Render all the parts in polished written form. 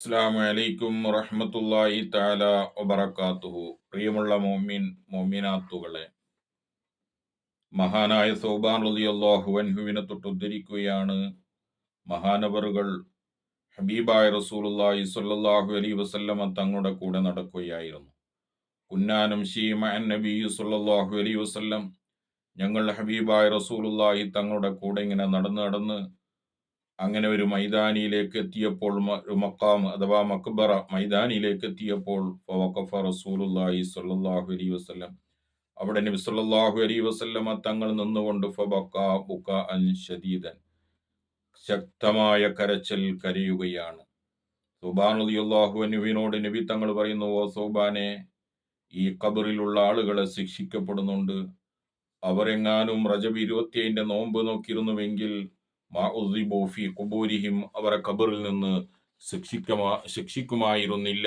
അസ്സലാമു അലൈക്കും വറഹ്മത്തുള്ളാഹി തആല വബറകാതുഹു. പ്രിയമുള്ള മോമിനാത്തുകളെ, മഹാനായ സൗബാൻ റളിയല്ലാഹു അൻഹുവിനെ തൊട്ടുദ്ധരിക്കുകയാണ്. മഹാനവറുകൾ ഹബീബായ റസൂലുള്ളാഹി സ്വല്ലല്ലാഹു അലൈഹി വസല്ലമ തങ്ങളുടെ കൂടെ നടക്കുകയായിരുന്നു. കുന്നാനം മഅൻ നബി സ്വല്ലല്ലാഹു അലൈഹി വസല്ലം, ഞങ്ങൾ ഹബീബായ റസൂലുള്ളാഹി തങ്ങളുടെ കൂടെ ഇങ്ങനെ നടന്ന് നടന്ന് അങ്ങനെ ഒരു മൈതാനിയിലേക്ക് എത്തിയപ്പോൾ, ഒരു മക്കാം അഥവാ മക്ബറ മൈതാനിയിലേക്ക് എത്തിയപ്പോൾ, ഫവഖഫ റസൂലുള്ളാഹി സ്വല്ലല്ലാഹു അലൈഹി വസല്ലം, അവിടെ നബി സ്വല്ലല്ലാഹു അലൈഹി വസല്ലമ തങ്ങൾ നിന്നുകൊണ്ട് ഫബക്കാ ബുകാഅൻ ശദീദൻ, ശക്തമായ കരച്ചിൽ കരയുകയാണ്. സുബ്ഹാൻ റളിയല്ലാഹു അൻഹുവിനോട് നബി തങ്ങൾ പറയുന്നു, ഓ സൗബാനെ, ഈ ഖബറിലുള്ള ആളുകളെ ശിക്ഷിക്കപ്പെടുന്നുണ്ട്. അവർ എങ്ങാനും റജബ് 25 നോമ്പ് നോക്കിയിരുന്നുവെങ്കിൽ ഫീ ഖുബൂരിഹിം, അവരെ ഖബറിൽ നിന്ന് ശിക്ഷിക്കപ്പെടുമായിരുന്നില്ല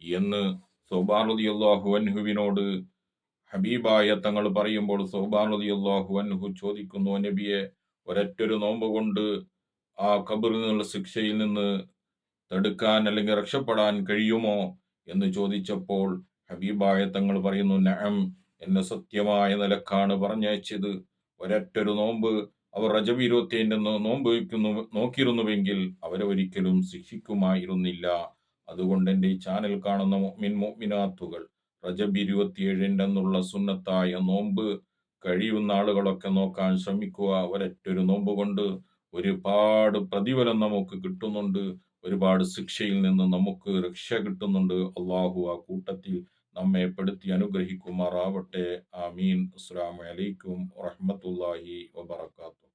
എന്ന് സൗബാൻ റളിയല്ലാഹു അൻഹുവിനോട് ഹബീബായ തങ്ങൾ പറയുമ്പോൾ, സൗബാൻ റളിയല്ലാഹു അൻഹു ചോദിക്കുന്നു, നബിയെ, ഒരൊറ്റൊരു നോമ്പ് കൊണ്ട് ആ ഖബറിൽ നിന്നുള്ള ശിക്ഷയിൽ നിന്ന് തടുക്കാൻ അല്ലെങ്കിൽ രക്ഷപ്പെടാൻ കഴിയുമോ എന്ന് ചോദിച്ചപ്പോൾ ഹബീബായ തങ്ങൾ പറയുന്നു, നഅം, എന്നെ സത്യമായ നിലക്കാണ് പറഞ്ഞയച്ചത്. ഒരൊറ്റൊരു നോമ്പ് അവർ റജബ് 25 നോമ്പ് നോക്കിയിരുന്നുവെങ്കിൽ അവരെ ഒരിക്കലും ശിക്ഷിക്കുമായിരുന്നില്ല. അതുകൊണ്ട് എൻ്റെ ഈ ചാനൽ കാണുന്ന മുഅ്മിനാത്തുകൾ, റജബ് 27 സുന്നത്തായ നോമ്പ് കഴിയുന്ന ആളുകളൊക്കെ നോക്കാൻ ശ്രമിക്കുക. ഒരൊറ്റൊരു നോമ്പ് കൊണ്ട് ഒരുപാട് പ്രതിഫലം നമുക്ക് കിട്ടുന്നുണ്ട്, ഒരുപാട് ശിക്ഷയിൽ നിന്ന് നമുക്ക് രക്ഷ കിട്ടുന്നുണ്ട്. അള്ളാഹു ആ കൂട്ടത്തിൽ നമ്മെ പെടുത്തി അനുഗ്രഹിക്കുമാറാവട്ടെ. ആമീൻ. അസ്സലാമു അലൈക്കും വറഹ്മത്തുള്ളാഹി വബറകാതുഹു.